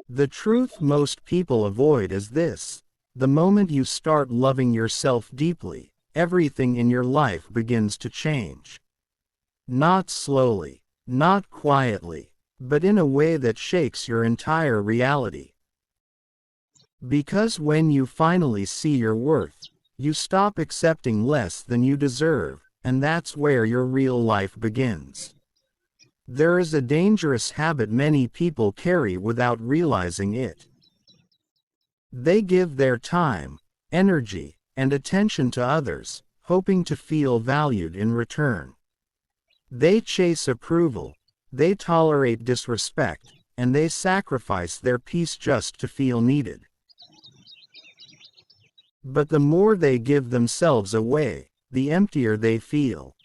The truth most people avoid is this: the moment you start loving yourself deeply, everything in your life begins to change. Not slowly, not quietly, but in a way that shakes your entire reality. Because when you finally see your worth, you stop accepting less than you deserve, and that's where your real life begins. There is a dangerous habit many people carry without realizing it. They give their time, energy, and attention to others, hoping to feel valued in return. They chase approval, they tolerate disrespect, and they sacrifice their peace just to feel needed. But the more they give themselves away, the emptier they feel.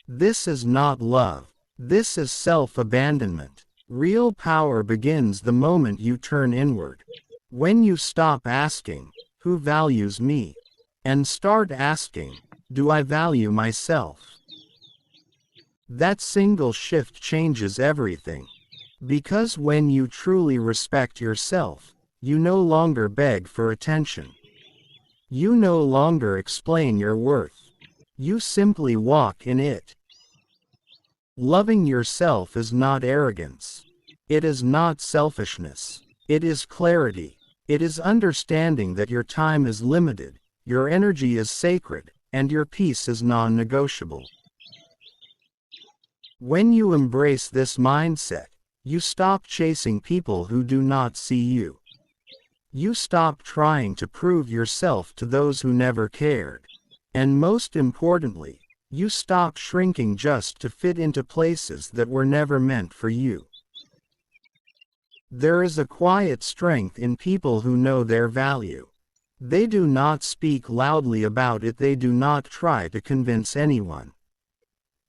This is not love. This is self-abandonment. Real power begins the moment you turn inward. When you stop asking, "Who values me?" and start asking, "Do I value myself?" That single shift changes everything. Because when you truly respect yourself, you no longer beg for attention. You no longer explain your worth. You simply walk in it. Loving yourself is not arrogance. It is not selfishness. It is clarity. It is understanding that your time is limited, your energy is sacred, and your peace is non-negotiable. When you embrace this mindset, you stop chasing people who do not see you. You stop trying to prove yourself to those who never cared. And most importantly, you stop shrinking just to fit into places that were never meant for you. There is a quiet strength in people who know their value. They do not speak loudly about it, they do not try to convince anyone.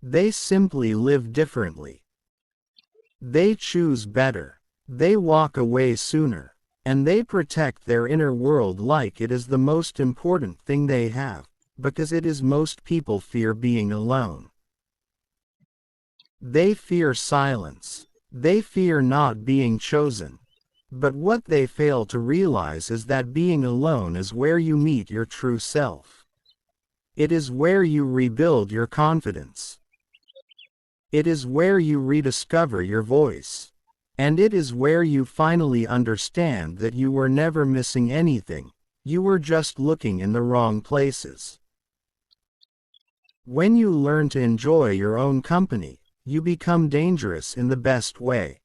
They simply live differently. They choose better. They walk away sooner. And they protect their inner world like it is the most important thing they have, because it is most people fear being alone. They fear silence. They fear not being chosen. But what they fail to realize is that being alone is where you meet your true self. It is where you rebuild your confidence. It is where you rediscover your voice. And it is where you finally understand that you were never missing anything, you were just looking in the wrong places. When you learn to enjoy your own company, you become dangerous in the best way.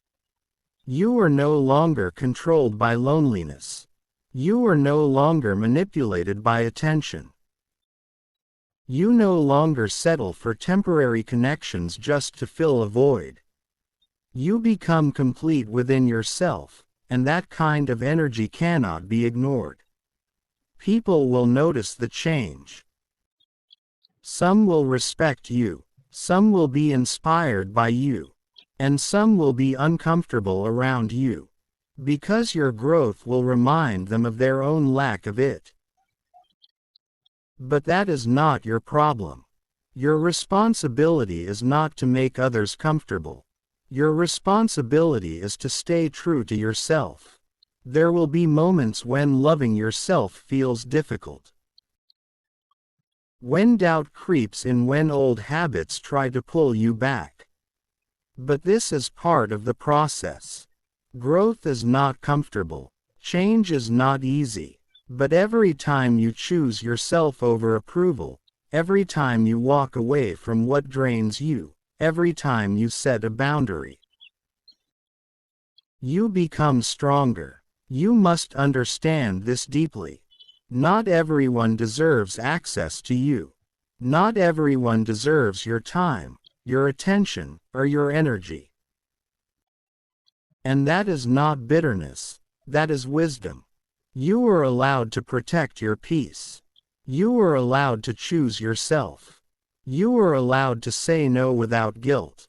You are no longer controlled by loneliness. You are no longer manipulated by attention. You no longer settle for temporary connections just to fill a void. You become complete within yourself, and that kind of energy cannot be ignored. People will notice the change. Some will respect you, some will be inspired by you, and some will be uncomfortable around you, because your growth will remind them of their own lack of it. But that is not your problem. Your responsibility is not to make others comfortable. Your responsibility is to stay true to yourself. There will be moments when loving yourself feels difficult. When doubt creeps in, when old habits try to pull you back. But this is part of the process. Growth is not comfortable. Change is not easy. But every time you choose yourself over approval, every time you walk away from what drains you, every time you set a boundary, you become stronger. You must understand this deeply. Not everyone deserves access to you. Not everyone deserves your time, your attention, or your energy. And that is not bitterness, that is wisdom. You are allowed to protect your peace. You are allowed to choose yourself. You are allowed to say no without guilt.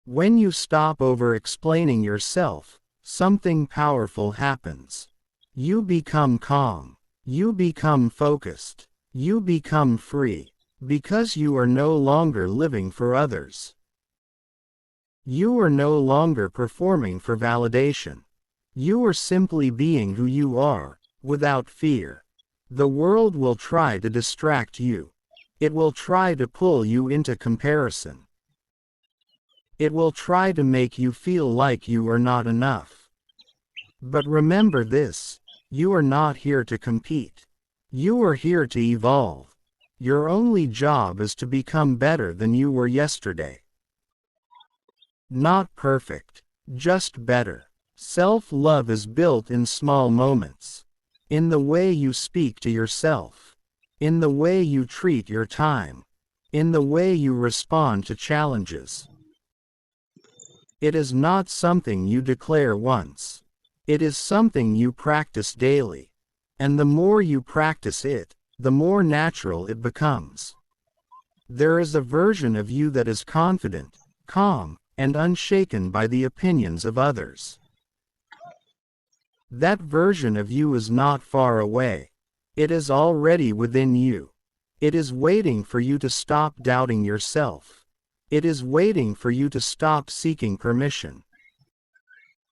When you stop over-explaining yourself, something powerful happens. You become calm. You become focused. You become free. Because you are no longer living for others. You are no longer performing for validation. You are simply being who you are, without fear. The world will try to distract you. It will try to pull you into comparison. It will try to make you feel like you are not enough. But remember this, you are not here to compete. You are here to evolve. Your only job is to become better than you were yesterday. Not perfect, just better. Self-love is built in small moments. In the way you speak to yourself. In the way you treat your time. In the way you respond to challenges. It is not something you declare once. It is something you practice daily. And the more you practice it, the more natural it becomes. There is a version of you that is confident, calm, and unshaken by the opinions of others. That version of you is not far away. It is already within you. It is waiting for you to stop doubting yourself. It is waiting for you to stop seeking permission.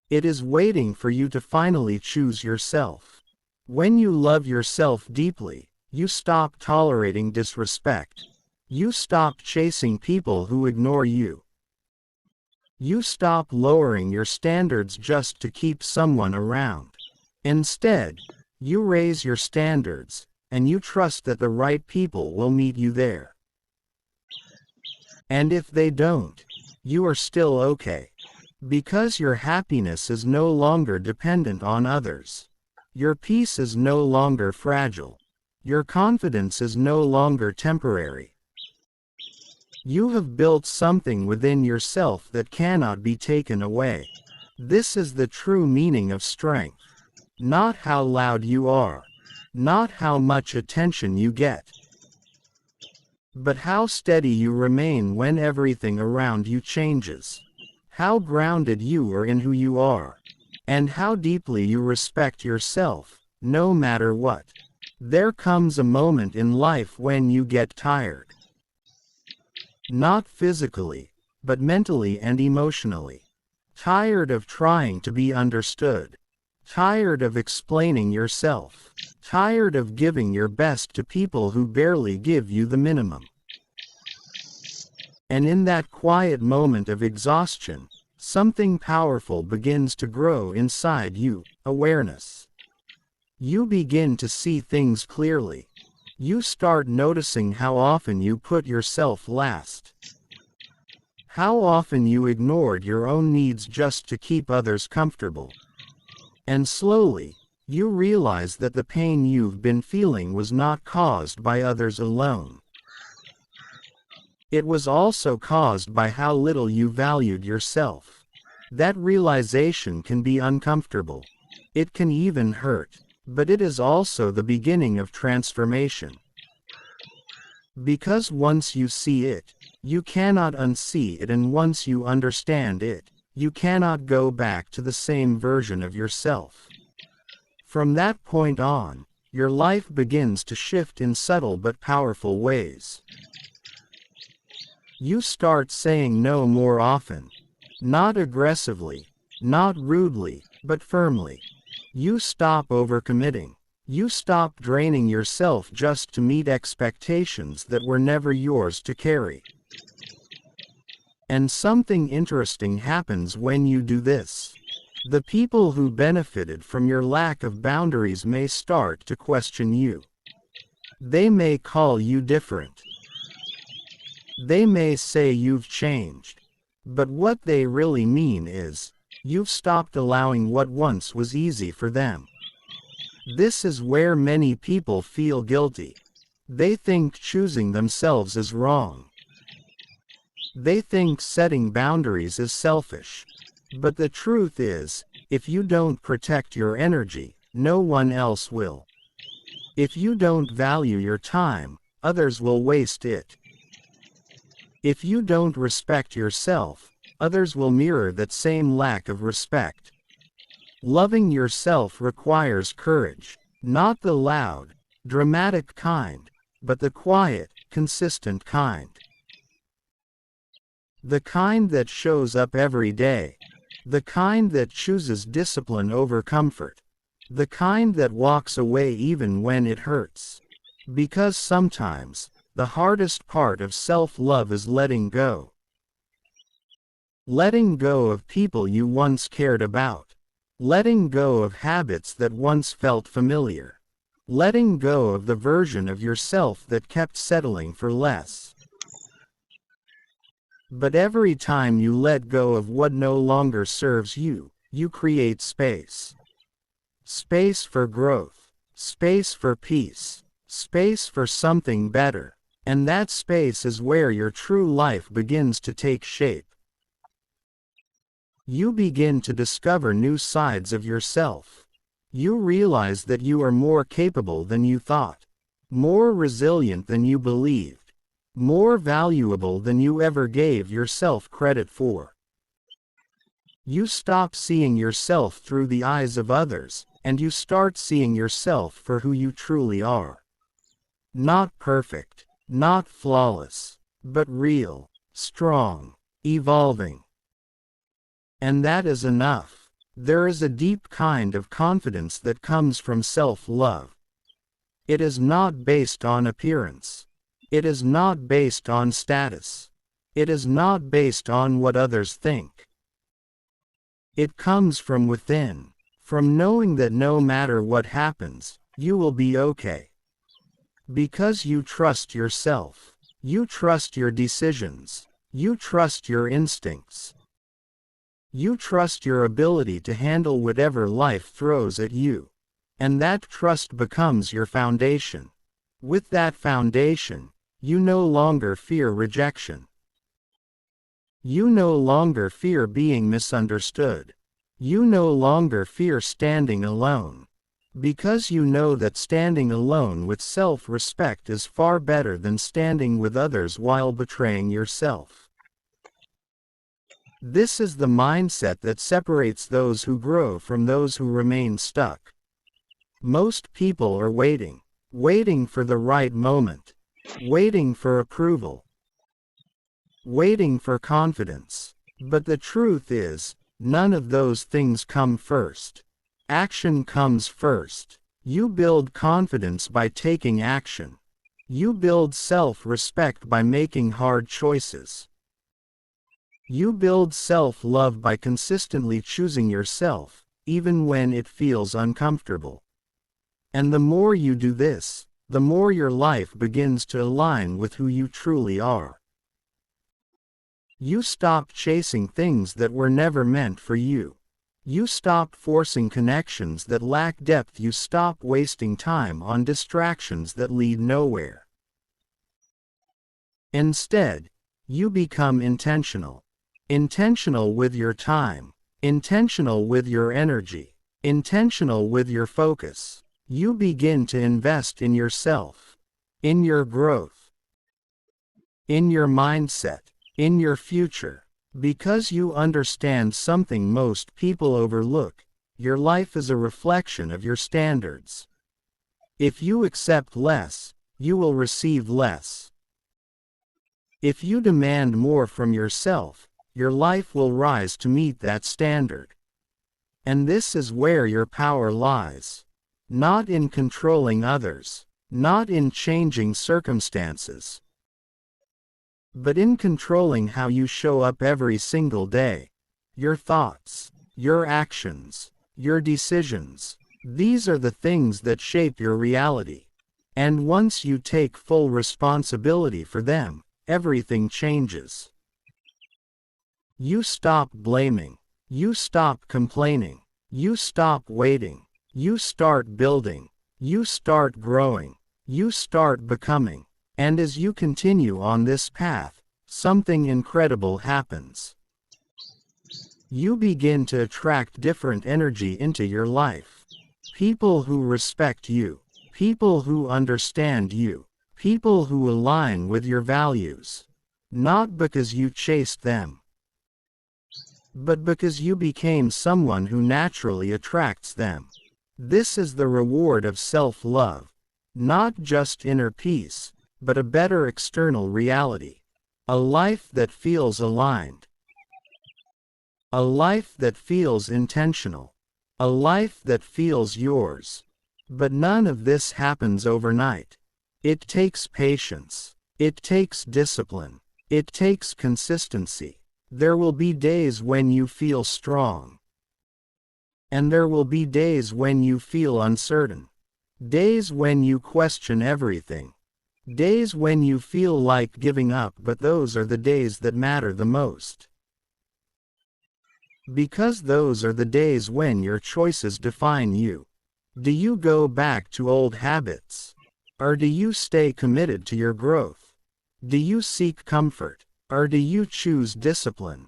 It is waiting for you to finally choose yourself. When you love yourself deeply, you stop tolerating disrespect. You stop chasing people who ignore you. You stop lowering your standards just to keep someone around. Instead, you raise your standards, and you trust that the right people will meet you there. And if they don't, you are still okay. Because your happiness is no longer dependent on others. Your peace is no longer fragile. Your confidence is no longer temporary. You have built something within yourself that cannot be taken away. This is the true meaning of strength. Not how loud you are. Not how much attention you get. But how steady you remain when everything around you changes. How grounded you are in who you are. And how deeply you respect yourself, no matter what. There comes a moment in life when you get tired. Not physically, but mentally and emotionally. Tired of trying to be understood. Tired of explaining yourself. Tired of giving your best to people who barely give you the minimum. And in that quiet moment of exhaustion, something powerful begins to grow inside you, awareness. You begin to see things clearly. You start noticing how often you put yourself last. How often you ignored your own needs just to keep others comfortable. And slowly, you realize that the pain you've been feeling was not caused by others alone. It was also caused by how little you valued yourself. That realization can be uncomfortable. It can even hurt. But it is also the beginning of transformation. Because once you see it, you cannot unsee it, and once you understand it, you cannot go back to the same version of yourself. From that point on, your life begins to shift in subtle but powerful ways. You start saying no more often. Not aggressively, not rudely, but firmly. You stop overcommitting. You stop draining yourself just to meet expectations that were never yours to carry. And something interesting happens when you do this. The people who benefited from your lack of boundaries may start to question you. They may call you different. They may say you've changed. But what they really mean is, you've stopped allowing what once was easy for them. This is where many people feel guilty. They think choosing themselves is wrong. They think setting boundaries is selfish. But the truth is, if you don't protect your energy, no one else will. If you don't value your time, others will waste it. If you don't respect yourself, others will mirror that same lack of respect. Loving yourself requires courage, not the loud, dramatic kind, but the quiet, consistent kind. The kind that shows up every day. The kind that chooses discipline over comfort. The kind that walks away even when it hurts. Because sometimes, the hardest part of self-love is letting go. Letting go of people you once cared about. Letting go of habits that once felt familiar. Letting go of the version of yourself that kept settling for less. But every time you let go of what no longer serves you, you create space. Space for growth. Space for peace. Space for something better. And that space is where your true life begins to take shape. You begin to discover new sides of yourself. You realize that you are more capable than you thought. More resilient than you believed. More valuable than you ever gave yourself credit for. You stop seeing yourself through the eyes of others, and you start seeing yourself for who you truly are. Not perfect, not flawless, but real, strong, evolving. And that is enough. There is a deep kind of confidence that comes from self-love. It is not based on appearance. It is not based on status. It is not based on what others think. It comes from within, from knowing that no matter what happens, you will be okay. Because you trust yourself. You trust your decisions. You trust your instincts. You trust your ability to handle whatever life throws at you. And that trust becomes your foundation. With that foundation, you no longer fear rejection. You no longer fear being misunderstood. You no longer fear standing alone. Because you know that standing alone with self-respect is far better than standing with others while betraying yourself. This is the mindset that separates those who grow from those who remain stuck. Most people are waiting for the right moment. Waiting for approval. Waiting for confidence. But the truth is, none of those things come first. Action comes first. You build confidence by taking action. You build self-respect by making hard choices. You build self-love by consistently choosing yourself, even when it feels uncomfortable. And the more you do this, the more your life begins to align with who you truly are. You stop chasing things that were never meant for you. You stop forcing connections that lack depth. You stop wasting time on distractions that lead nowhere. Instead, you become intentional. Intentional with your time. Intentional with your energy. Intentional with your focus. You begin to invest in yourself, in your growth, in your mindset, in your future. Because you understand something most people overlook, your life is a reflection of your standards. If you accept less, you will receive less. If you demand more from yourself, your life will rise to meet that standard. And this is where your power lies. Not in controlling others, not in changing circumstances, but in controlling how you show up every single day. Your thoughts, your actions, your decisions. These are the things that shape your reality. And once you take full responsibility for them, everything changes. You stop blaming. You stop complaining. You stop waiting. You start building. You start growing. You start becoming. And as you continue on this path, something incredible happens. You begin to attract different energy into your life. People who respect you. People who understand you. People who align with your values. Not because you chased them, but because you became someone who naturally attracts them. This is the reward of self-love. Not just inner peace, but a better external reality. A life that feels aligned. A life that feels intentional. A life that feels yours. But none of this happens overnight. It takes patience. It takes discipline. It takes consistency. There will be days when you feel strong. And there will be days when you feel uncertain. Days when you question everything. Days when you feel like giving up, but those are the days that matter the most. Because those are the days when your choices define you. Do you go back to old habits? Or do you stay committed to your growth? Do you seek comfort? Or do you choose discipline?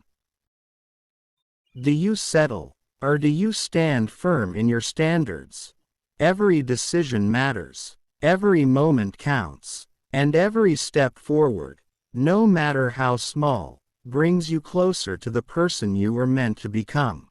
Do you settle? Or do you stand firm in your standards? Every decision matters. Every moment counts. And every step forward, no matter how small, brings you closer to the person you were meant to become.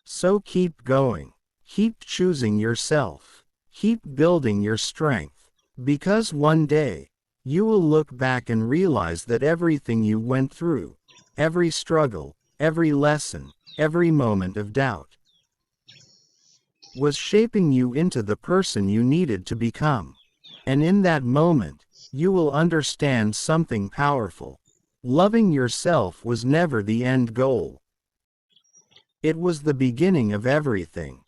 So keep going. Keep choosing yourself. Keep building your strength. Because one day, you will look back and realize that everything you went through, every struggle, every lesson, every moment of doubt, was shaping you into the person you needed to become. And in that moment, you will understand something powerful. Loving yourself was never the end goal. It was the beginning of everything.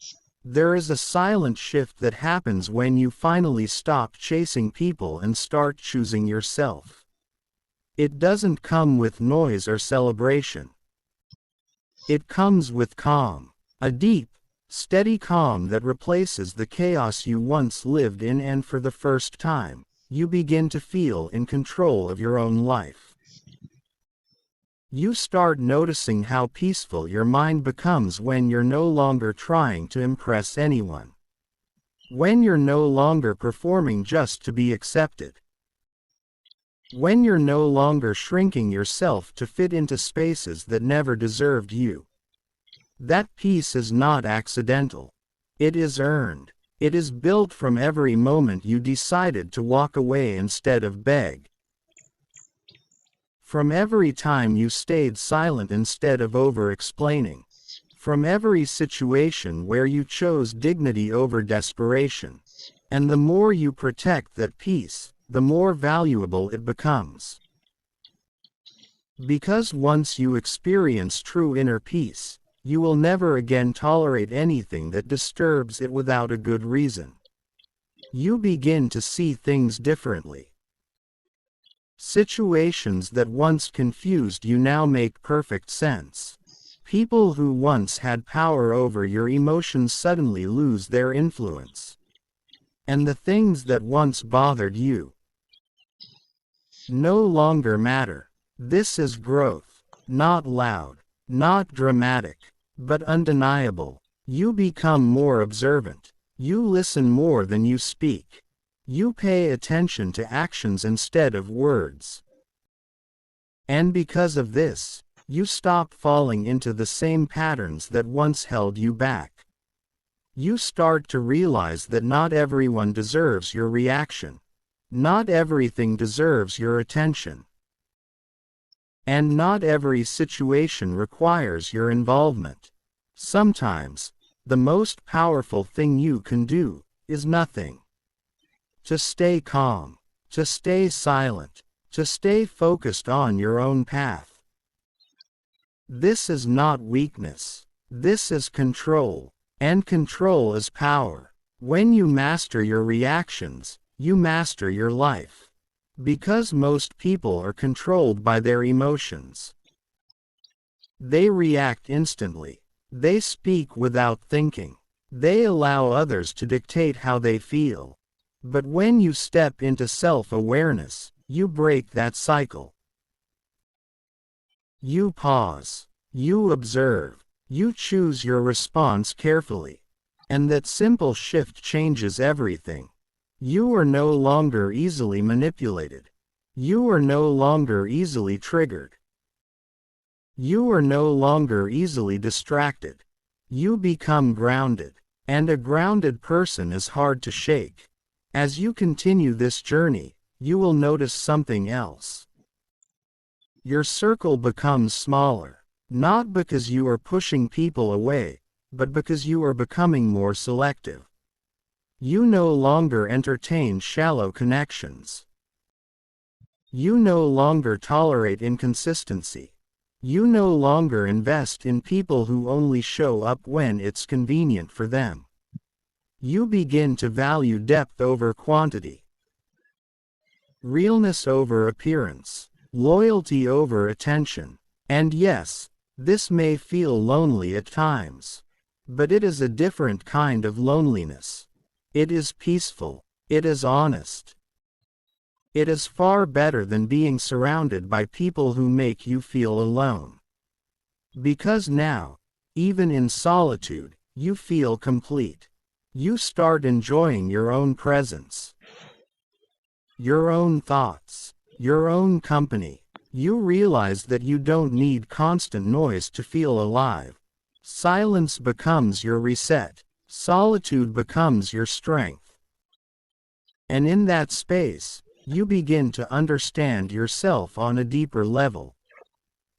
There is a silent shift that happens when you finally stop chasing people and start choosing yourself. It doesn't come with noise or celebration. It comes with calm, a deep, steady calm that replaces the chaos you once lived in, and for the first time, you begin to feel in control of your own life. You start noticing how peaceful your mind becomes when you're no longer trying to impress anyone. When you're no longer performing just to be accepted. When you're no longer shrinking yourself to fit into spaces that never deserved you. That peace is not accidental. It is earned. It is built from every moment you decided to walk away instead of beg. From every time you stayed silent instead of over-explaining. From every situation where you chose dignity over desperation. And the more you protect that peace, the more valuable it becomes. Because once you experience true inner peace, you will never again tolerate anything that disturbs it without a good reason. You begin to see things differently. Situations that once confused you now make perfect sense. People who once had power over your emotions suddenly lose their influence. And the things that once bothered you no longer matter. This is growth, not loud, not dramatic, but undeniable. You become more observant. You listen more than you speak. You pay attention to actions instead of words. And because of this, you stop falling into the same patterns that once held you back. You start to realize that not everyone deserves your reaction. Not everything deserves your attention. And not every situation requires your involvement. Sometimes, the most powerful thing you can do is nothing. To stay calm, to stay silent, to stay focused on your own path. This is not weakness. This is control. And control is power. When you master your reactions, you master your life. Because most people are controlled by their emotions. They react instantly. They speak without thinking. They allow others to dictate how they feel. But when you step into self-awareness, you break that cycle. You pause. You observe. You choose your response carefully. And that simple shift changes everything. You are no longer easily manipulated. You are no longer easily triggered. You are no longer easily distracted. You become grounded. And a grounded person is hard to shake. As you continue this journey, you will notice something else. Your circle becomes smaller, not because you are pushing people away, but because you are becoming more selective. You no longer entertain shallow connections. You no longer tolerate inconsistency. You no longer invest in people who only show up when it's convenient for them. You begin to value depth over quantity, realness over appearance, loyalty over attention. And yes, this may feel lonely at times. But it is a different kind of loneliness. It is peaceful. It is honest. It is far better than being surrounded by people who make you feel alone. Because now, even in solitude, you feel complete. You start enjoying your own presence, your own thoughts, your own company. You realize that you don't need constant noise to feel alive. Silence becomes your reset. Solitude becomes your strength. And in that space, you begin to understand yourself on a deeper level.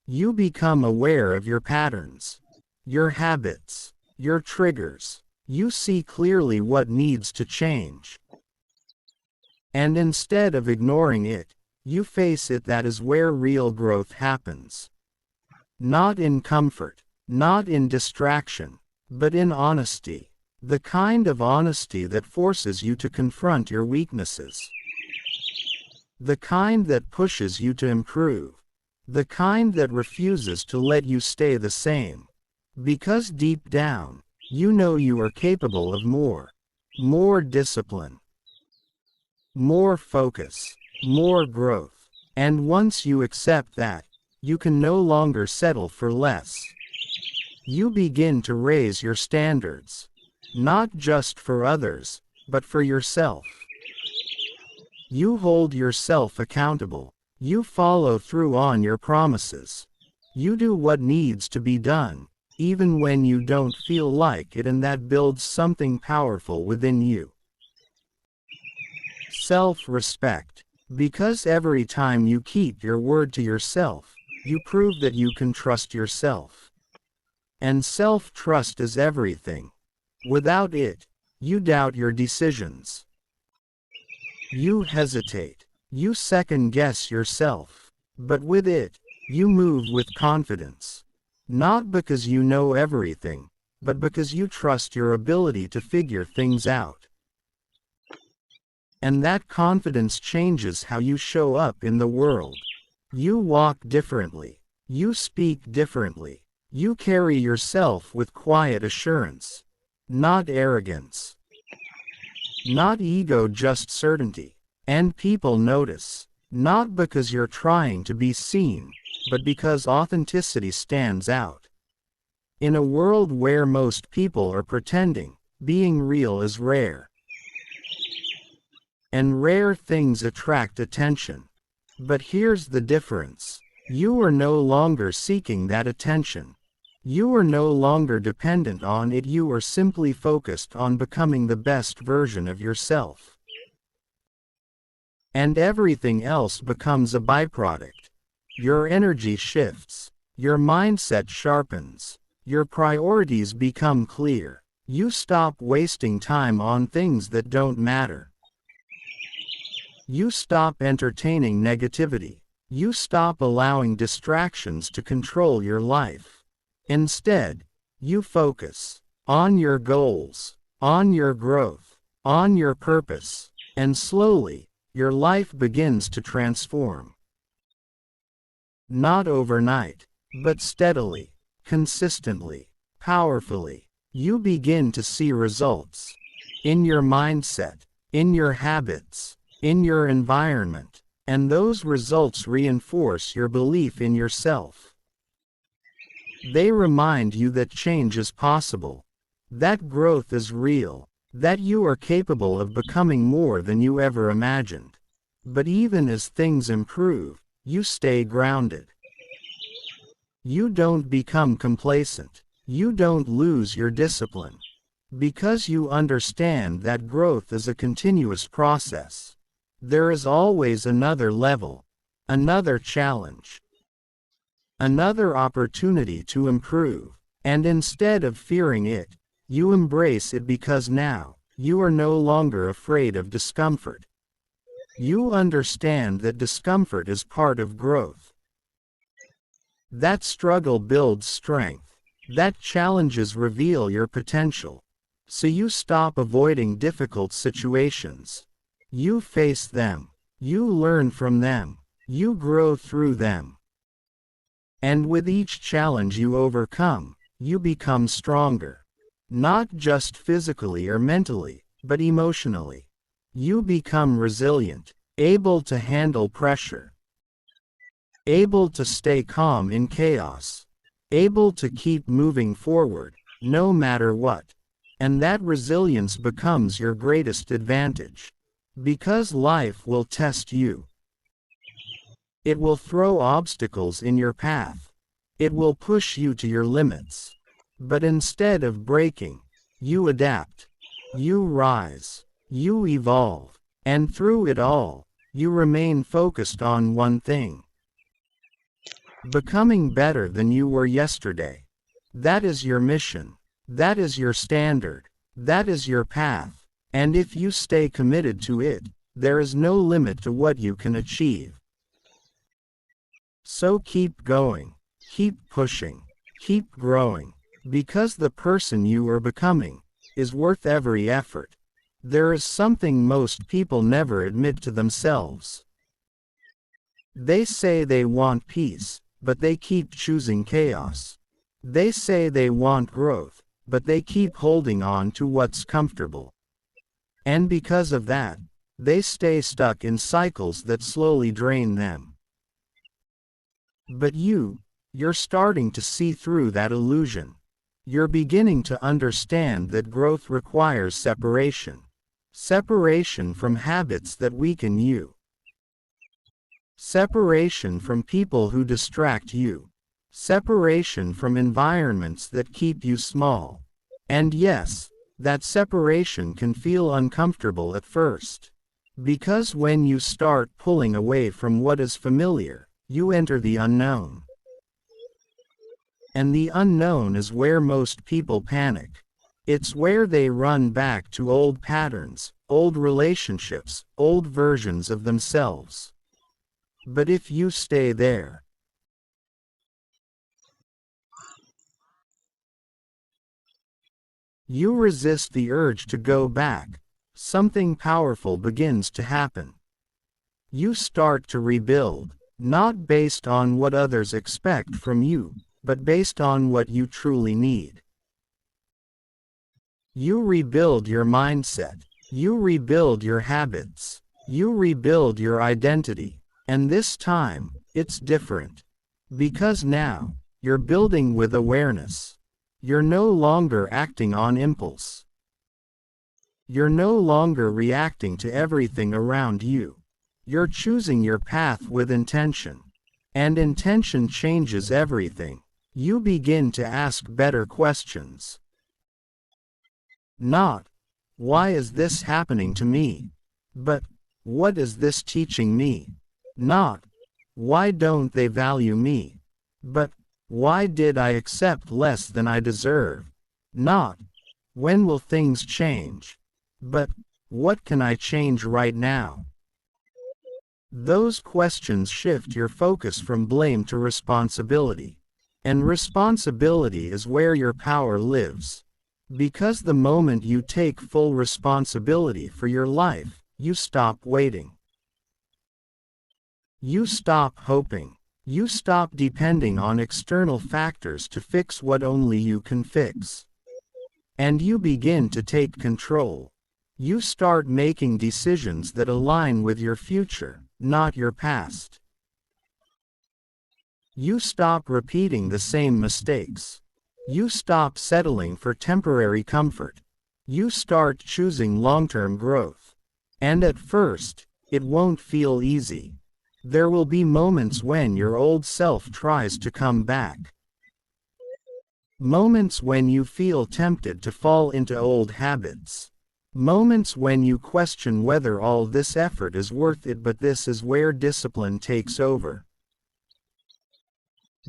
You become aware of your patterns, your habits, your triggers. You see clearly what needs to change. And instead of ignoring it, you face it. That is where real growth happens. Not in comfort, not in distraction, but in honesty. The kind of honesty that forces you to confront your weaknesses. The kind that pushes you to improve. The kind that refuses to let you stay the same. Because deep down, you know you are capable of more. More discipline. More focus. More growth. And once you accept that, you can no longer settle for less. You begin to raise your standards. Not just for others, but for yourself. You hold yourself accountable. You follow through on your promises. You do what needs to be done, even when you don't feel like it, and that builds something powerful within you. Self-respect. Because every time you keep your word to yourself, you prove that you can trust yourself. And self-trust is everything. Without it, you doubt your decisions. You hesitate. You second-guess yourself. But with it, you move with confidence. Not because you know everything, but because you trust your ability to figure things out. And that confidence changes how you show up in the world. You walk differently. You speak differently. You carry yourself with quiet assurance. Not arrogance. Not ego, just certainty. And people notice, not because you're trying to be seen, but because authenticity stands out. In a world where most people are pretending, being real is rare. And rare things attract attention. But here's the difference. You are no longer seeking that attention. You are no longer dependent on it. You are simply focused on becoming the best version of yourself. And everything else becomes a byproduct. Your energy shifts. Your mindset sharpens. Your priorities become clear. You stop wasting time on things that don't matter. You stop entertaining negativity. You stop allowing distractions to control your life. Instead, you focus on your goals, on your growth, on your purpose, and slowly, your life begins to transform. Not overnight, but steadily, consistently, powerfully. You begin to see results in your mindset, in your habits, in your environment, and those results reinforce your belief in yourself. They remind you that change is possible, that growth is real, that you are capable of becoming more than you ever imagined. But even as things improve, you stay grounded. You don't become complacent. You don't lose your discipline. Because you understand that growth is a continuous process. There is always another level, another challenge, another opportunity to improve. And instead of fearing it, you embrace it because now, you are no longer afraid of discomfort. You understand that discomfort is part of growth. That struggle builds strength. That challenges reveal your potential. So you stop avoiding difficult situations. You face them. You learn from them. You grow through them. And with each challenge you overcome, you become stronger. Not just physically or mentally, but emotionally. You become resilient, able to handle pressure, able to stay calm in chaos, able to keep moving forward, no matter what. And that resilience becomes your greatest advantage. Because life will test you. It will throw obstacles in your path. It will push you to your limits. But instead of breaking, you adapt. You rise. You evolve. And through it all, you remain focused on one thing. Becoming better than you were yesterday. That is your mission. That is your standard. That is your path. And if you stay committed to it, there is no limit to what you can achieve. So keep going. Keep pushing. Keep growing. Because the person you are becoming is worth every effort. There is something most people never admit to themselves. They say they want peace, but they keep choosing chaos. They say they want growth, but they keep holding on to what's comfortable. And because of that, they stay stuck in cycles that slowly drain them. But you're starting to see through that illusion. You're beginning to understand that growth requires separation. Separation from habits that weaken you. Separation from people who distract you. Separation from environments that keep you small. And yes, that separation can feel uncomfortable at first. Because when you start pulling away from what is familiar, you enter the unknown. And the unknown is where most people panic. It's where they run back to old patterns, old relationships, old versions of themselves. But if you stay there, you resist the urge to go back, something powerful begins to happen. You start to rebuild, not based on what others expect from you, but based on what you truly need. You rebuild your mindset. You rebuild your habits. You rebuild your identity. And this time, it's different. Because now, you're building with awareness. You're no longer acting on impulse. You're no longer reacting to everything around you. You're choosing your path with intention. And intention changes everything. You begin to ask better questions. Not, why is this happening to me? But, what is this teaching me? Not, why don't they value me? But, why did I accept less than I deserve? Not, when will things change? But, what can I change right now? Those questions shift your focus from blame to responsibility. And responsibility is where your power lives. Because the moment you take full responsibility for your life, you stop waiting. You stop hoping. You stop depending on external factors to fix what only you can fix. And you begin to take control. You start making decisions that align with your future, not your past. You stop repeating the same mistakes. You stop settling for temporary comfort. You start choosing long-term growth. And at first, it won't feel easy. There will be moments when your old self tries to come back. Moments when you feel tempted to fall into old habits. Moments when you question whether all this effort is worth it, but this is where discipline takes over.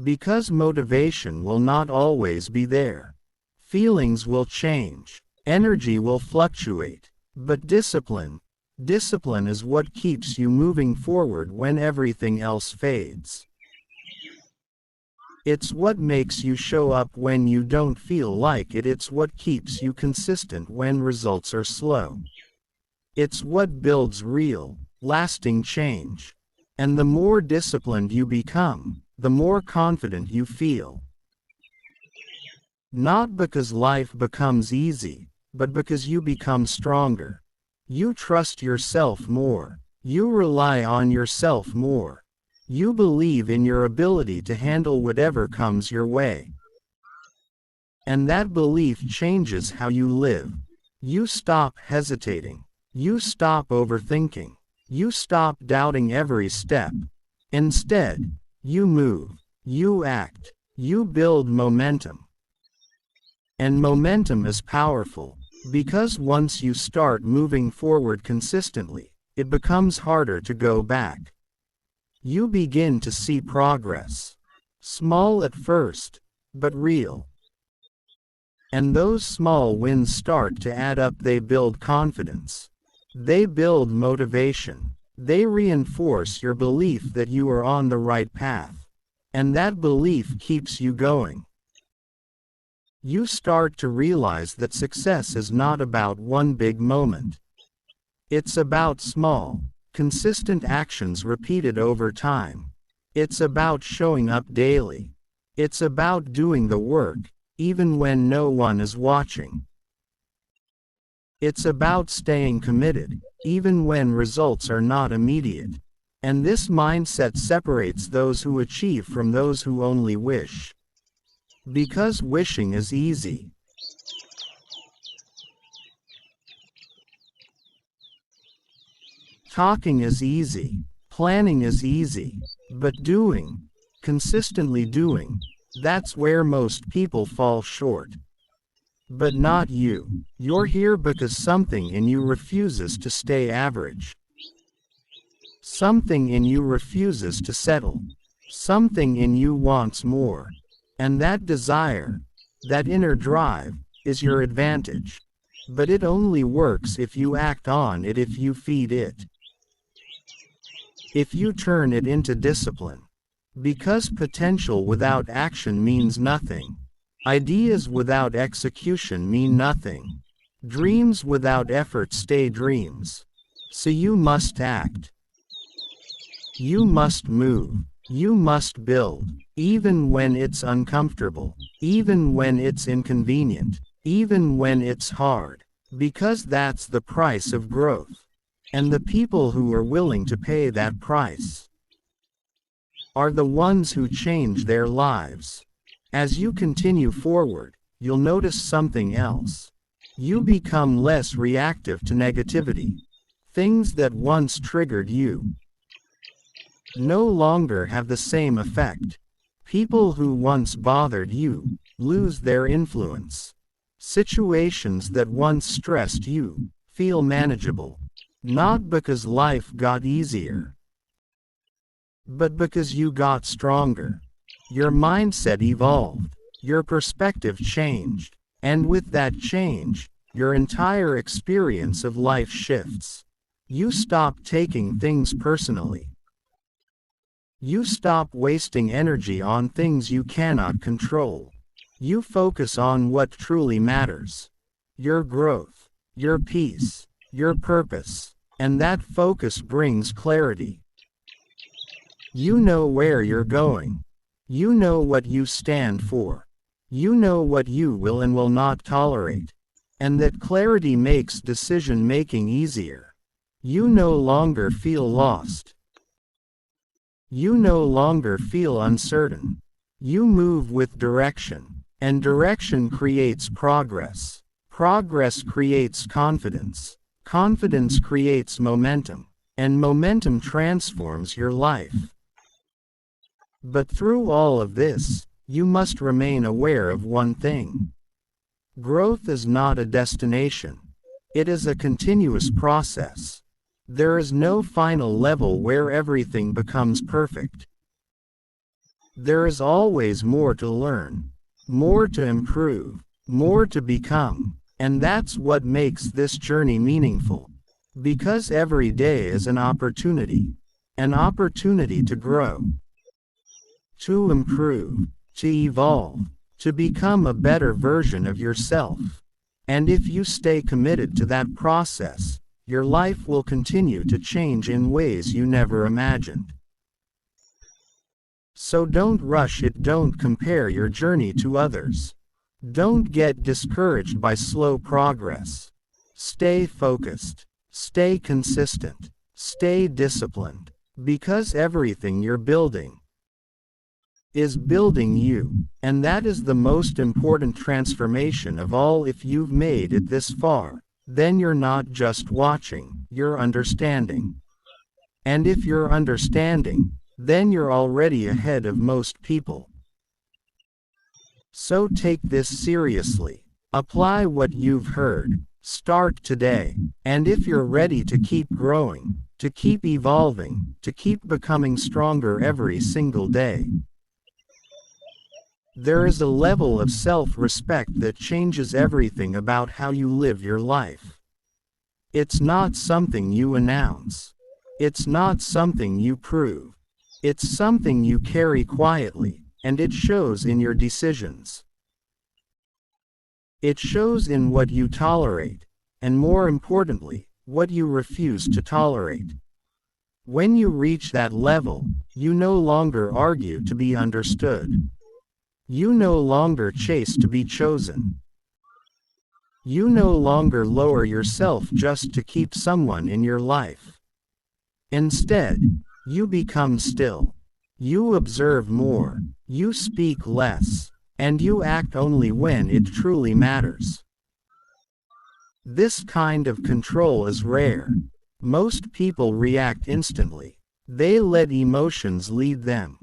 Because motivation will not always be there. Feelings will change. Energy will fluctuate. But discipline is what keeps you moving forward when everything else fades. It's what makes you show up when you don't feel like it. It's what keeps you consistent when results are slow. It's what builds real, lasting change. And the more disciplined you become, the more confident you feel. Not because life becomes easy, but because you become stronger. You trust yourself more. You rely on yourself more. You believe in your ability to handle whatever comes your way. And that belief changes how you live. You stop hesitating. You stop overthinking. You stop doubting every step. Instead, you move. You act. You build momentum. And momentum is powerful, because once you start moving forward consistently, it becomes harder to go back. You begin to see progress. Small at first, but real. And those small wins start to add up. They build confidence. They build motivation. They reinforce your belief that you are on the right path. And that belief keeps you going. You start to realize that success is not about one big moment. It's about small, consistent actions repeated over time. It's about showing up daily. It's about doing the work, even when no one is watching. It's about staying committed, even when results are not immediate. And this mindset separates those who achieve from those who only wish. Because wishing is easy. Talking is easy. Planning is easy. But doing, consistently doing, that's where most people fall short. But not you. You're here because something in you refuses to stay average. Something in you refuses to settle. Something in you wants more. And that desire, that inner drive, is your advantage. But it only works if you act on it, if you feed it. If you turn it into discipline. Because potential without action means nothing. Ideas without execution mean nothing. Dreams without effort stay dreams. So you must act. You must move. You must build. Even when it's uncomfortable. Even when it's inconvenient. Even when it's hard. Because that's the price of growth. And the people who are willing to pay that price are the ones who change their lives. As you continue forward, you'll notice something else. You become less reactive to negativity. Things that once triggered you no longer have the same effect. People who once bothered you lose their influence. Situations that once stressed you feel manageable. Not because life got easier, but because you got stronger. Your mindset evolved. Your perspective changed. And with that change, your entire experience of life shifts. You stop taking things personally. You stop wasting energy on things you cannot control. You focus on what truly matters. Your growth, your peace, your purpose. And that focus brings clarity. You know where you're going. You know what you stand for. You know what you will and will not tolerate. And that clarity makes decision-making easier. You no longer feel lost. You no longer feel uncertain. You move with direction. And direction creates progress. Progress creates confidence. Confidence creates momentum. And momentum transforms your life. But through all of this, you must remain aware of one thing. Growth is not a destination. It is a continuous process. There is no final level where everything becomes perfect. There is always more to learn, more to improve, more to become, and that's what makes this journey meaningful. Because every day is an opportunity to grow, to improve, to evolve, to become a better version of yourself. And if you stay committed to that process, your life will continue to change in ways you never imagined. So don't rush it, don't compare your journey to others. Don't get discouraged by slow progress. Stay focused, stay consistent, stay disciplined, because everything you're building is building you, and that is the most important transformation of all. If you've made it this far, then you're not just watching, you're understanding. And if you're understanding, then you're already ahead of most people. So take this seriously. Apply what you've heard. Start today. And if you're ready to keep growing, to keep evolving, to keep becoming stronger every single day, there is a level of self-respect that changes everything about how you live your life. It's not something you announce. It's not something you prove. It's something you carry quietly, and it shows in your decisions. It shows in what you tolerate, and more importantly, what you refuse to tolerate. When you reach that level, you no longer argue to be understood. You no longer chase to be chosen. You no longer lower yourself just to keep someone in your life. Instead, you become still. You observe more, you speak less, and you act only when it truly matters. This kind of control is rare. Most people react instantly. They let emotions lead them.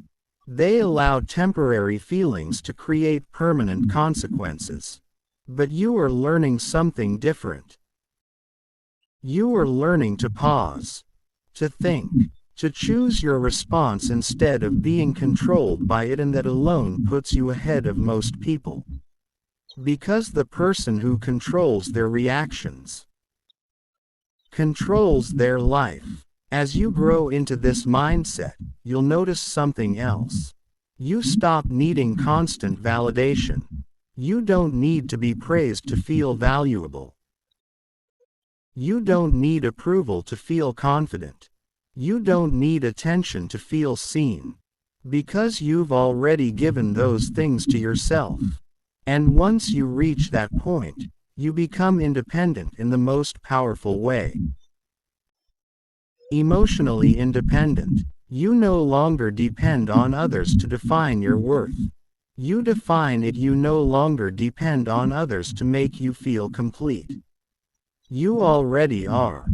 They allow temporary feelings to create permanent consequences. But you are learning something different. You are learning to pause, to think, to choose your response instead of being controlled by it, and that alone puts you ahead of most people. Because the person who controls their reactions controls their life. As you grow into this mindset, you'll notice something else. You stop needing constant validation. You don't need to be praised to feel valuable. You don't need approval to feel confident. You don't need attention to feel seen. Because you've already given those things to yourself. And once you reach that point, you become independent in the most powerful way. Emotionally independent. You no longer depend on others to define your worth. You define it. You no longer depend on others to make you feel complete. You already are.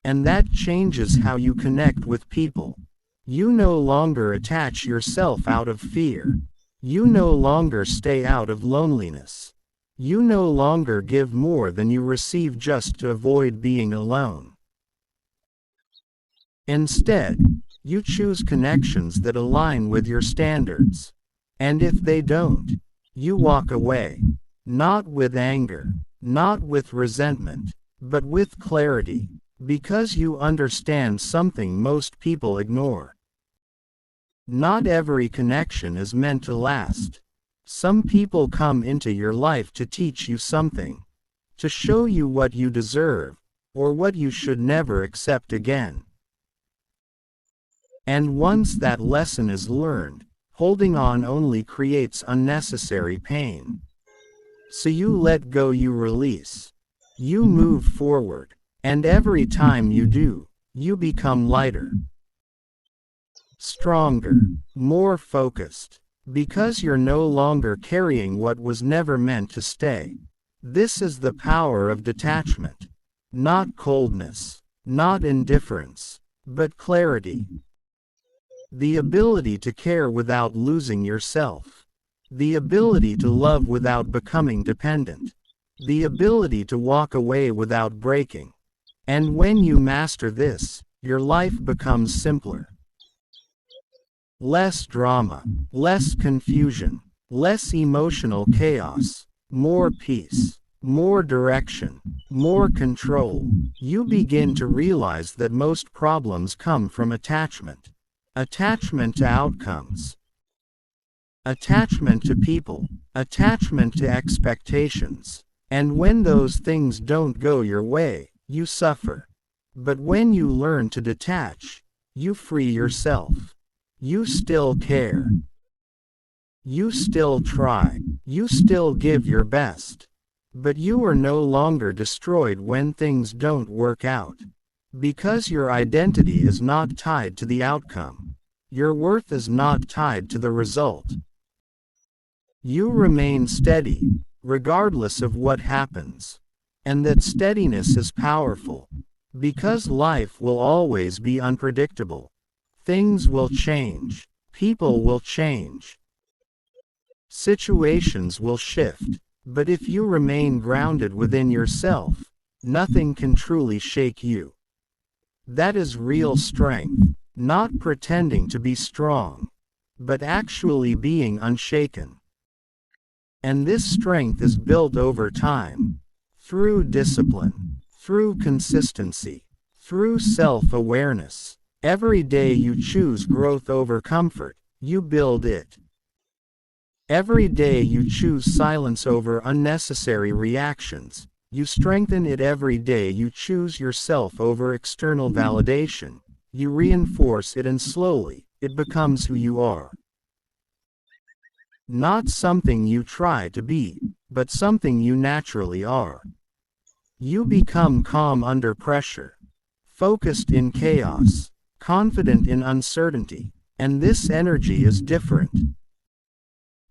And that changes how you connect with people. You no longer attach yourself out of fear. You no longer stay out of loneliness. You no longer give more than you receive just to avoid being alone. Instead, you choose connections that align with your standards. And if they don't, you walk away. Not with anger, not with resentment, but with clarity, because you understand something most people ignore. Not every connection is meant to last. Some people come into your life to teach you something, to show you what you deserve, or what you should never accept again. And once that lesson is learned, holding on only creates unnecessary pain. So you let go, you release. You move forward, and every time you do, you become lighter, stronger, more focused, because you're no longer carrying what was never meant to stay. This is the power of detachment. Not coldness, not indifference, but clarity. The ability to care without losing yourself. The ability to love without becoming dependent. the ability to walk away without breaking. And when you master this, your life becomes simpler. Less drama, less confusion, less emotional chaos, more peace, more direction, more control. You begin to realize that most problems come from attachment. Attachment to outcomes, attachment to people, attachment to expectations. And when those things don't go your way, you suffer. But when you learn to detach, you free yourself. You still care. You still try. You still give your best. But you are no longer destroyed when things don't work out. Because your identity is not tied to the outcome. Your worth is not tied to the result. You remain steady, regardless of what happens. And that steadiness is powerful. Because life will always be unpredictable. Things will change. People will change. Situations will shift. But if you remain grounded within yourself, nothing can truly shake you. That is real strength, not pretending to be strong, but actually being unshaken. And this strength is built over time, through discipline, through consistency, through self-awareness. Every day you choose growth over comfort, you build it. Every day you choose silence over unnecessary reactions, you strengthen it. Every day you choose yourself over external validation, you reinforce it, and slowly, it becomes who you are. Not something you try to be, but something you naturally are. You become calm under pressure, focused in chaos, confident in uncertainty, and this energy is different.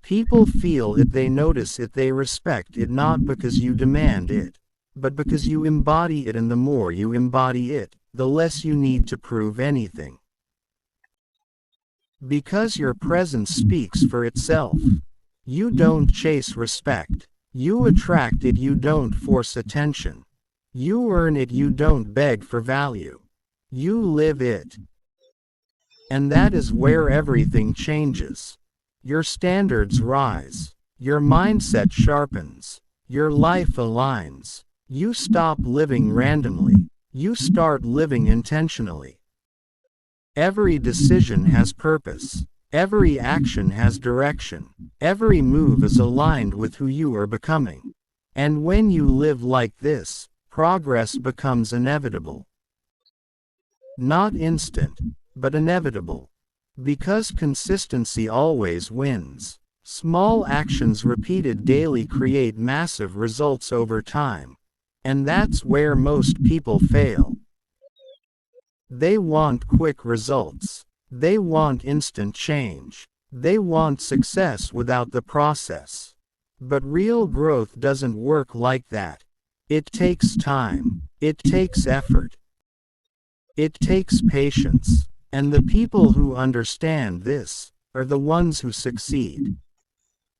People feel it, they notice it, they respect it, not because you demand it, but because you embody it, and the more you embody it, the less you need to prove anything. Because your presence speaks for itself. You don't chase respect. You attract it, you don't force attention. You earn it, you don't beg for value. You live it. And that is where everything changes. Your standards rise. Your mindset sharpens. Your life aligns. You stop living randomly. You start living intentionally. Every decision has purpose. Every action has direction. Every move is aligned with who you are becoming. And when you live like this, progress becomes inevitable. Not instant, but inevitable. Because consistency always wins. Small actions repeated daily create massive results over time. And that's where most people fail. They want quick results. They want instant change. They want success without the process. But real growth doesn't work like that. It takes time. It takes effort. It takes patience. And the people who understand this are the ones who succeed.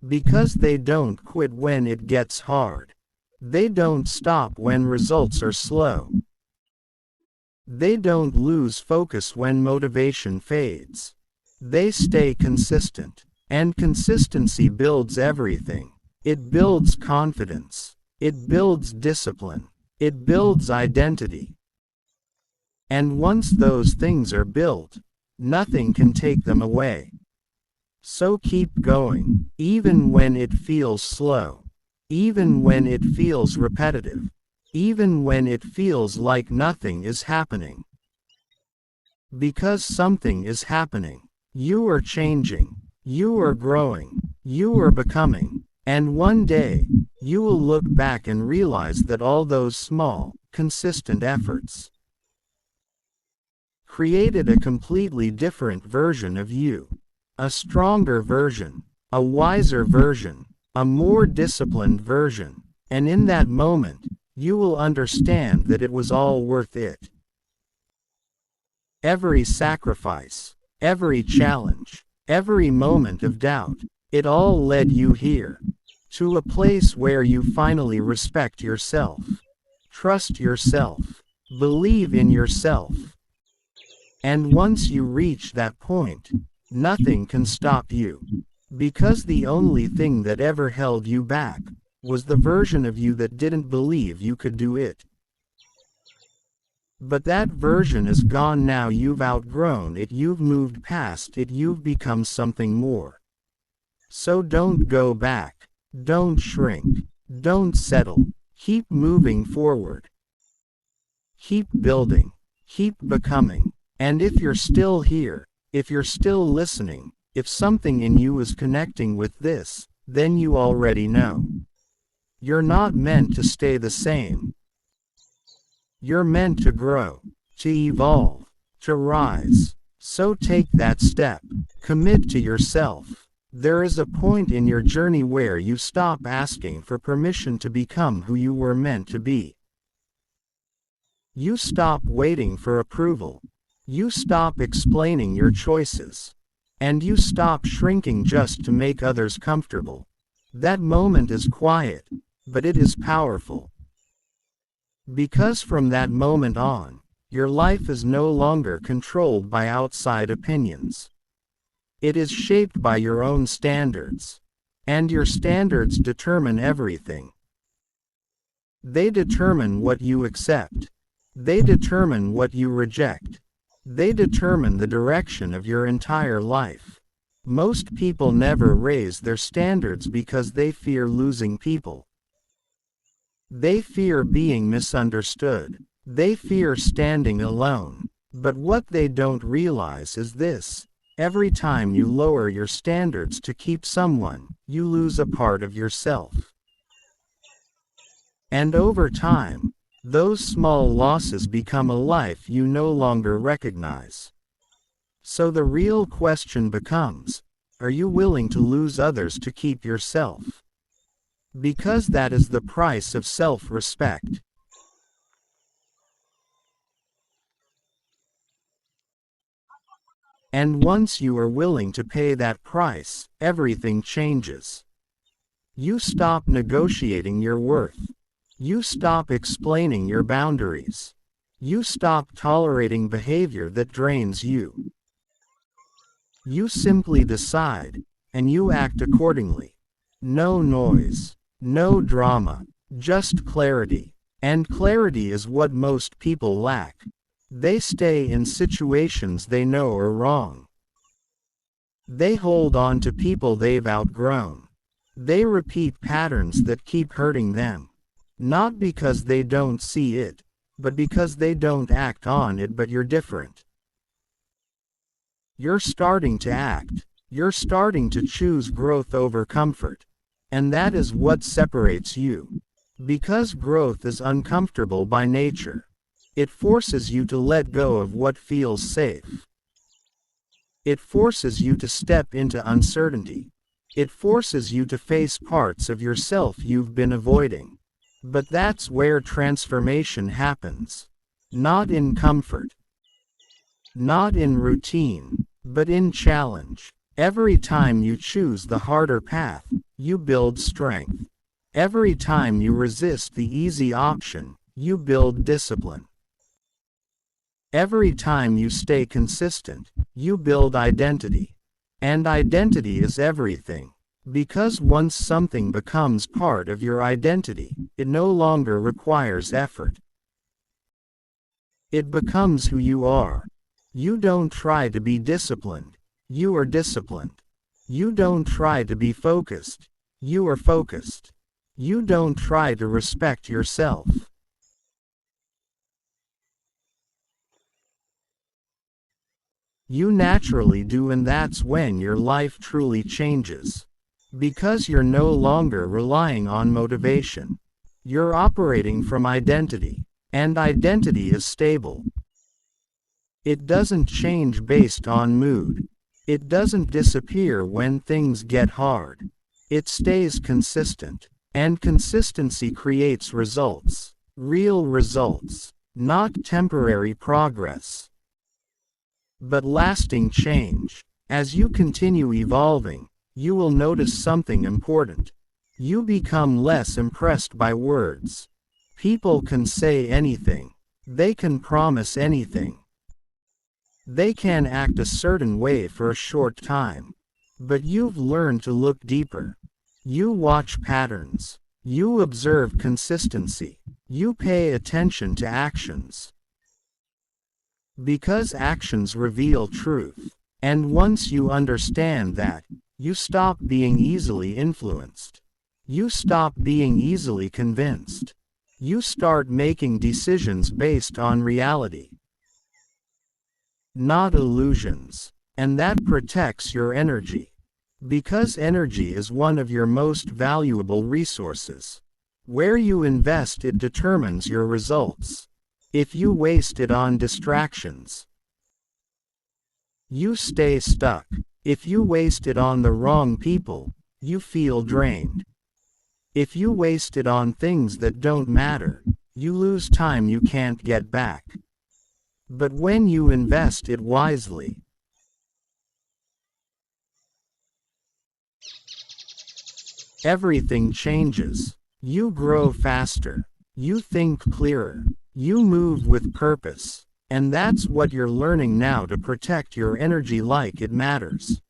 Because they don't quit when it gets hard. They don't stop when results are slow. They don't lose focus when motivation fades. They stay consistent. And consistency builds everything. It builds confidence. It builds discipline. It builds identity. And once those things are built, nothing can take them away. So keep going, even when it feels slow, even when it feels repetitive, even when it feels like nothing is happening. Because something is happening. You are changing. You are growing. You are becoming. And one day, you will look back and realize that all those small, consistent efforts created a completely different version of you. A stronger version, a wiser version, a more disciplined version. And in that moment, you will understand that it was all worth it. Every sacrifice, every challenge, every moment of doubt, it all led you here. To a place where you finally respect yourself, trust yourself, believe in yourself. And once you reach that point, nothing can stop you. Because the only thing that ever held you back was the version of you that didn't believe you could do it. But that version is gone now. You've outgrown it, you've moved past it, you've become something more. So don't go back, don't shrink, don't settle, keep moving forward. Keep building, keep becoming. And if you're still here, if you're still listening, if something in you is connecting with this, then you already know. You're not meant to stay the same. You're meant to grow, to evolve, to rise. So take that step. Commit to yourself. There is a point in your journey where you stop asking for permission to become who you were meant to be. You stop waiting for approval. You stop explaining your choices. And you stop shrinking just to make others comfortable. That moment is quiet, but it is powerful. Because from that moment on, your life is no longer controlled by outside opinions. It is shaped by your own standards. And your standards determine everything. They determine what you accept. They determine what you reject. They determine the direction of your entire life. Most people never raise their standards because they fear losing people. They fear being misunderstood. They fear standing alone. But what they don't realize is this: every time you lower your standards to keep someone, you lose a part of yourself. And over time, those small losses become a life you no longer recognize. So the real question becomes, are you willing to lose others to keep yourself? Because that is the price of self-respect. And once you are willing to pay that price, everything changes. You stop negotiating your worth. You stop explaining your boundaries. You stop tolerating behavior that drains you. You simply decide, and you act accordingly. No noise, no drama, just clarity. And clarity is what most people lack. They stay in situations they know are wrong. They hold on to people they've outgrown. They repeat patterns that keep hurting them. Not because they don't see it, but because they don't act on it. But you're different. You're starting to act. You're starting to choose growth over comfort. And that is what separates you. Because growth is uncomfortable by nature. It forces you to let go of what feels safe. It forces you to step into uncertainty. It forces you to face parts of yourself you've been avoiding. But that's where transformation happens. Not in comfort. Not in routine, but in challenge. Every time you choose the harder path, you build strength. Every time you resist the easy option, you build discipline. Every time you stay consistent, you build identity. And identity is everything. Because once something becomes part of your identity, it no longer requires effort. It becomes who you are. You don't try to be disciplined. You are disciplined. You don't try to be focused. You are focused. You don't try to respect yourself. You naturally do, and that's when your life truly changes. Because you're no longer relying on motivation. You're operating from identity. And identity is stable. It doesn't change based on mood. It doesn't disappear when things get hard. It stays consistent. And consistency creates results. Real results. Not temporary progress, but lasting change. As you continue evolving, you will notice something important. You become less impressed by words. People can say anything. They can promise anything. They can act a certain way for a short time. But you've learned to look deeper. You watch patterns. You observe consistency. You pay attention to actions. Because actions reveal truth. And once you understand that, you stop being easily influenced. You stop being easily convinced. You start making decisions based on reality, not illusions. And that protects your energy. Because energy is one of your most valuable resources. Where you invest it determines your results. If you waste it on distractions, you stay stuck. If you waste it on the wrong people, you feel drained. If you waste it on things that don't matter, you lose time you can't get back. But when you invest it wisely, everything changes. You grow faster. You think clearer. You move with purpose. And that's what you're learning now to protect your energy like it matters.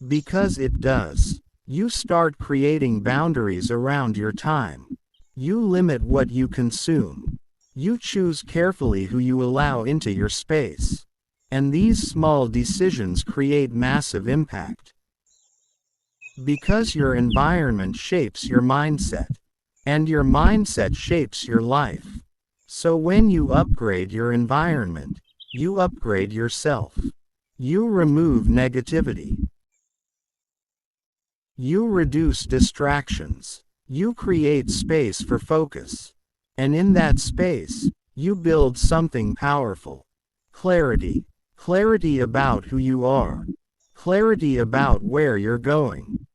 Because it does. You start creating boundaries around your time. You limit what you consume. You choose carefully who you allow into your space. And these small decisions create massive impact. Because your environment shapes your mindset. And your mindset shapes your life. So when you upgrade your environment, you upgrade yourself. You remove negativity. You reduce distractions. You create space for focus. And in that space, you build something powerful. Clarity. Clarity about who you are. Clarity about where you're going.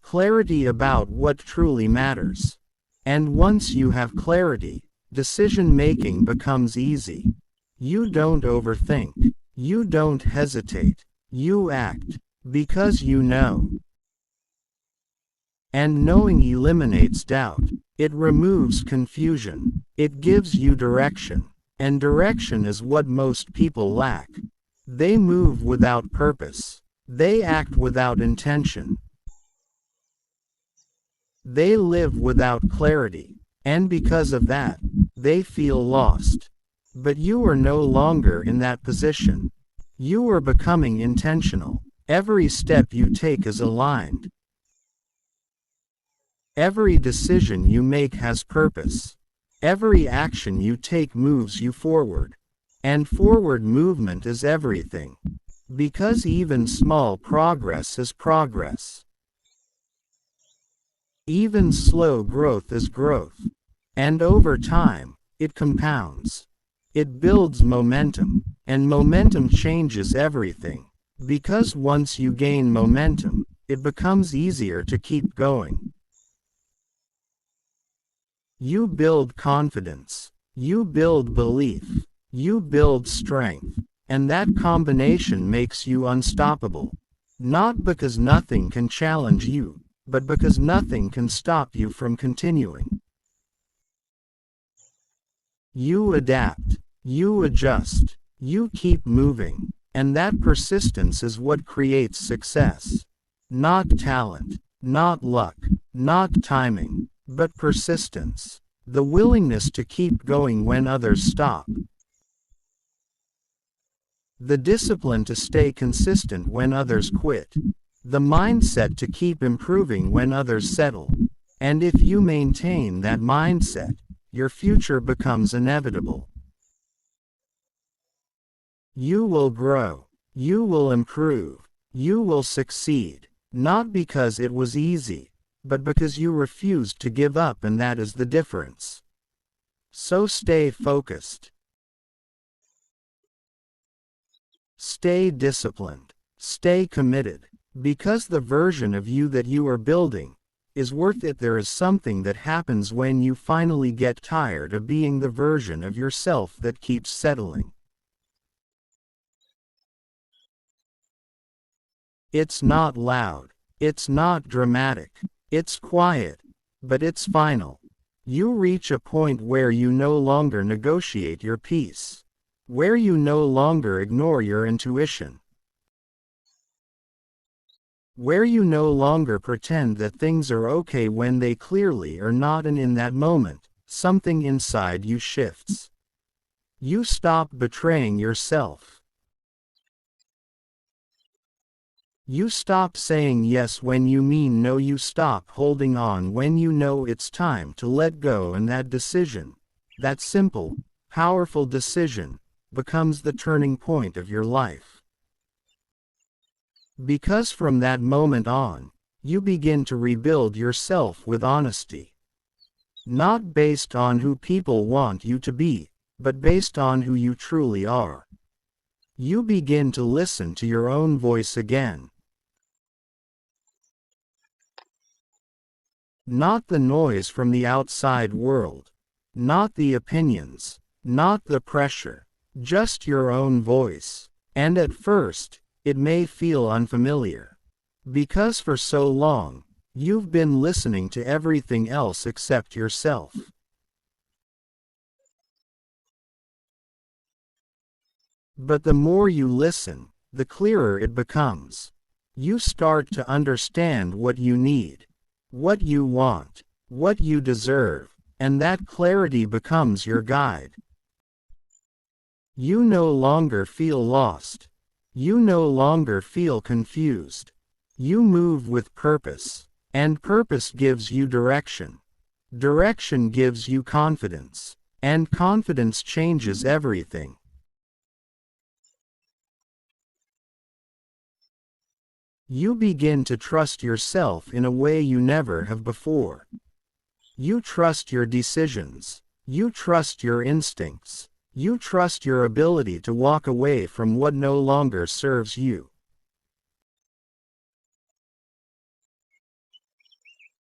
Clarity about what truly matters. And once you have clarity, decision-making becomes easy. You don't overthink. You don't hesitate. You act. Because you know. And knowing eliminates doubt. It removes confusion. It gives you direction. And direction is what most people lack. They move without purpose. They act without intention. They live without clarity. And because of that, they feel lost. But you are no longer in that position. You are becoming intentional. Every step you take is aligned. Every decision you make has purpose. Every action you take moves you forward. And forward movement is everything. Because even small progress is progress. Even slow growth is growth. And over time, it compounds. It builds momentum. And momentum changes everything. Because once you gain momentum, it becomes easier to keep going. You build confidence. You build belief. You build strength. And that combination makes you unstoppable. Not because nothing can challenge you, but because nothing can stop you from continuing. You adapt. You adjust. You keep moving. And that persistence is what creates success. Not talent, not luck, not timing, but persistence. The willingness to keep going when others stop. The discipline to stay consistent when others quit. The mindset to keep improving when others settle. And if you maintain that mindset, your future becomes inevitable. You will grow. You will improve. You will succeed. Not because it was easy, but because you refused to give up, and that is the difference. So stay focused. Stay disciplined. Stay committed. Because the version of you that you are building is worth it. There is something that happens when you finally get tired of being the version of yourself that keeps settling. It's not loud. It's not dramatic. It's quiet. But it's final. You reach a point where you no longer negotiate your peace. Where you no longer ignore your intuition. Where you no longer pretend that things are okay when they clearly are not, and in that moment, something inside you shifts. You stop betraying yourself. You stop saying yes when you mean no. You stop holding on when you know it's time to let go, and that decision, that simple, powerful decision, becomes the turning point of your life. Because from that moment on, you begin to rebuild yourself with honesty. Not based on who people want you to be, but based on who you truly are. You begin to listen to your own voice again. Not the noise from the outside world. Not the opinions. Not the pressure. Just your own voice. And at first, it may feel unfamiliar. Because for so long, you've been listening to everything else except yourself. But the more you listen, the clearer it becomes. You start to understand what you need, what you want, what you deserve, and that clarity becomes your guide. You no longer feel lost. You no longer feel confused. You move with purpose, and purpose gives you direction. Direction gives you confidence, and confidence changes everything. You begin to trust yourself in a way you never have before. You trust your decisions. You trust your instincts. You trust your ability to walk away from what no longer serves you.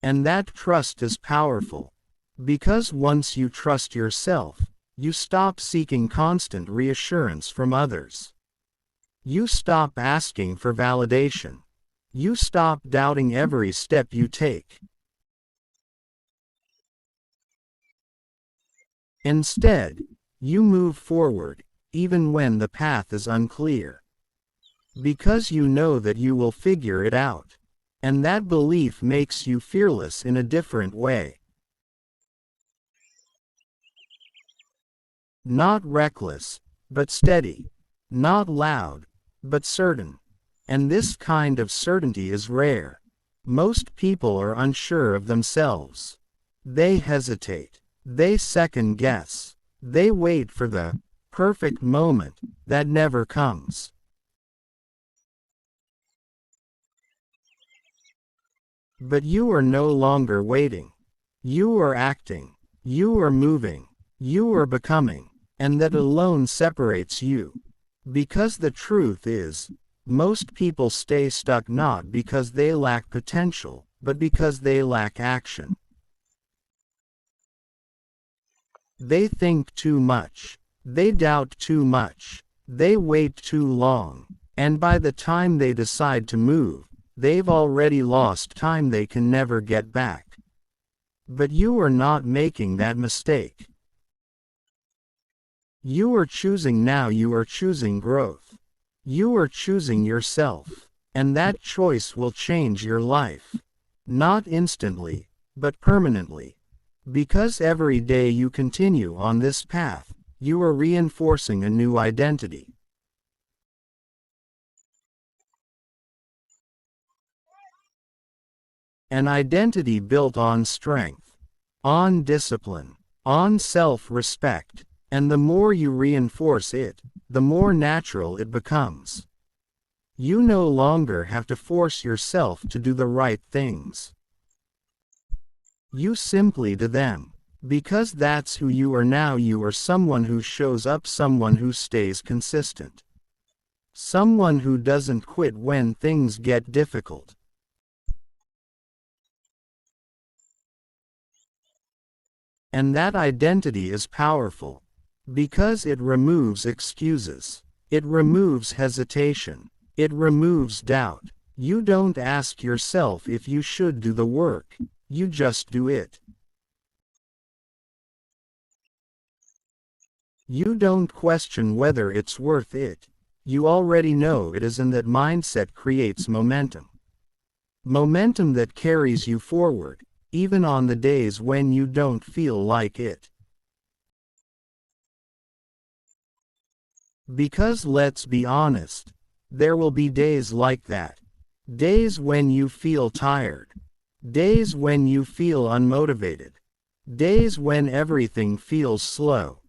And that trust is powerful. Because once you trust yourself, you stop seeking constant reassurance from others. You stop asking for validation. You stop doubting every step you take. Instead, you move forward, even when the path is unclear. Because you know that you will figure it out. And that belief makes you fearless in a different way. Not reckless, but steady. Not loud, but certain. And this kind of certainty is rare. Most people are unsure of themselves. They hesitate. They second guess. They wait for the perfect moment that never comes. But you are no longer waiting. You are acting. You are moving. You are becoming. And that alone separates you. Because the truth is, most people stay stuck not because they lack potential, but because they lack action. They think too much. They doubt too much. They wait too long. And by the time they decide to move, they've already lost time they can never get back. But you are not making that mistake. You are choosing now. You are choosing growth. You are choosing yourself. And that choice will change your life. Not instantly, but permanently. Because every day you continue on this path, you are reinforcing a new identity. An identity built on strength, on discipline, on self-respect, and the more you reinforce it, the more natural it becomes. You no longer have to force yourself to do the right things. You simply do them. Because that's who you are now. You are someone who shows up, someone who stays consistent. Someone who doesn't quit when things get difficult. And that identity is powerful. Because it removes excuses. It removes hesitation. It removes doubt. You don't ask yourself if you should do the work, you just do it. You don't question whether it's worth it. You already know it is, and that mindset creates momentum. Momentum that carries you forward, even on the days when you don't feel like it. Because let's be honest, there will be days like that. Days when you feel tired. Days when you feel unmotivated. Days when everything feels slow.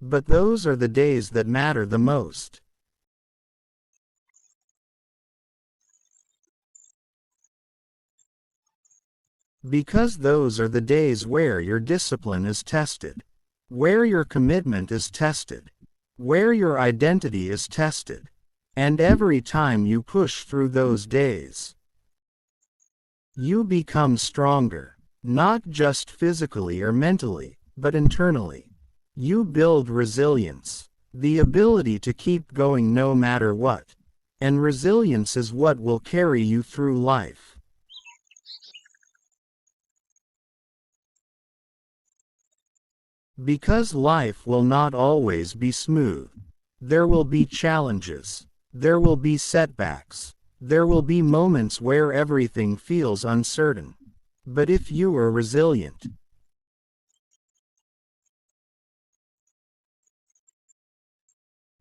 But those are the days that matter the most. Because those are the days where your discipline is tested, where your commitment is tested, where your identity is tested. And every time you push through those days, you become stronger, not just physically or mentally, but internally. You build resilience, the ability to keep going no matter what. And resilience is what will carry you through life. Because life will not always be smooth. There will be challenges. There will be setbacks. There will be moments where everything feels uncertain. But if you are resilient,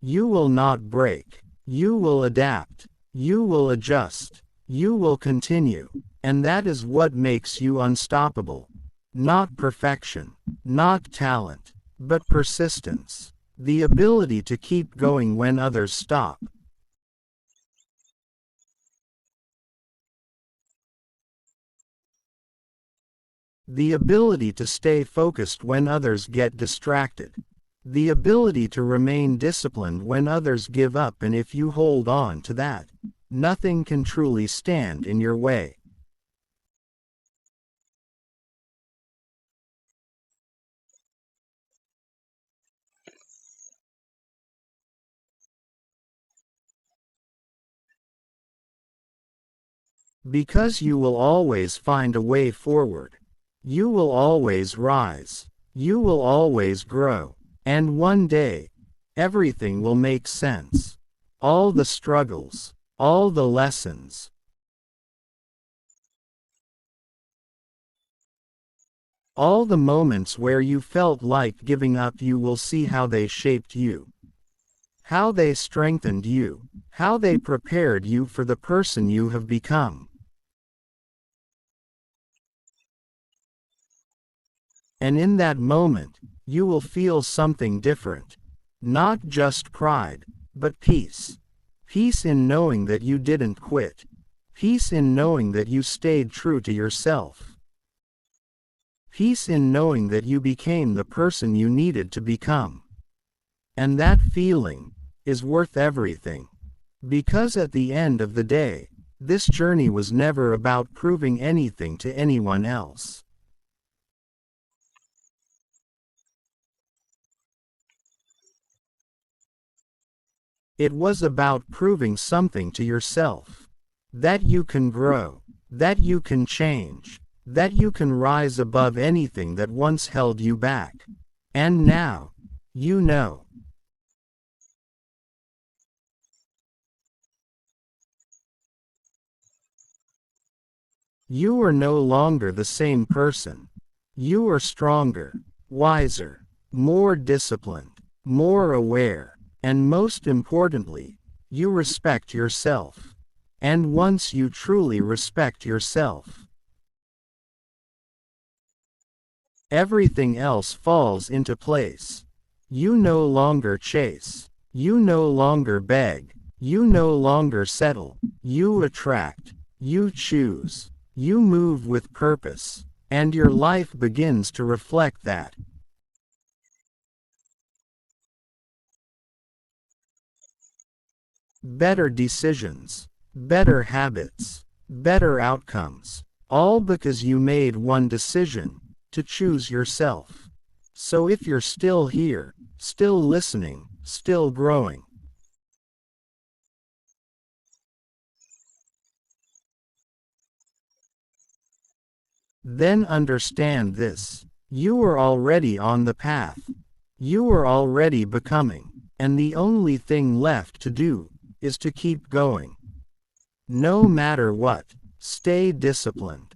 you will not break. You will adapt. You will adjust. You will continue. And that is what makes you unstoppable. Not perfection, not talent, but persistence. The ability to keep going when others stop. The ability to stay focused when others get distracted. The ability to remain disciplined when others give up, and if you hold on to that, nothing can truly stand in your way. Because you will always find a way forward. You will always rise. You will always grow. And one day, everything will make sense. All the struggles, all the lessons, all the moments where you felt like giving up, you will see how they shaped you, how they strengthened you, how they prepared you for the person you have become. And in that moment, you will feel something different. Not just pride, but peace. Peace in knowing that you didn't quit. Peace in knowing that you stayed true to yourself. Peace in knowing that you became the person you needed to become. And that feeling is worth everything. Because at the end of the day, this journey was never about proving anything to anyone else. It was about proving something to yourself. That you can grow. That you can change. That you can rise above anything that once held you back. And now, you know. You are no longer the same person. You are stronger, wiser, more disciplined, more aware, and most importantly, you respect yourself. And once you truly respect yourself, everything else falls into place. You no longer chase. You no longer beg. You no longer settle. You attract. You choose. You move with purpose. And your life begins to reflect that. Better decisions. Better habits. Better outcomes. All because you made one decision to choose yourself. So if you're still here, still listening, still growing, Then understand this. You are already on the path. You are already becoming, and the only thing left to do is to keep going. No matter what, stay disciplined.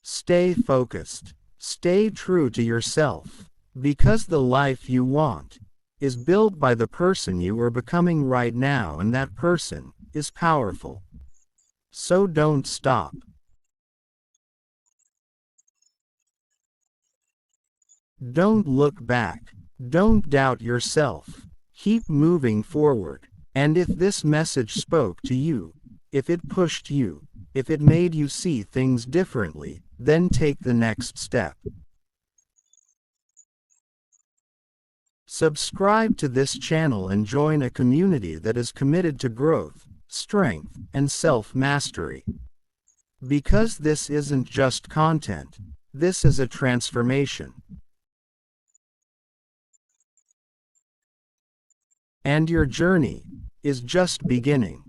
Stay focused. Stay true to yourself, because the life you want is built by the person you are becoming right now, and that person is powerful. So don't stop. Don't look back. Don't doubt yourself. Keep moving forward. And if this message spoke to you, if it pushed you, if it made you see things differently, then take the next step. Subscribe to this channel and join a community that is committed to growth, strength, and self-mastery. Because this isn't just content, this is a transformation. And your journey is just beginning.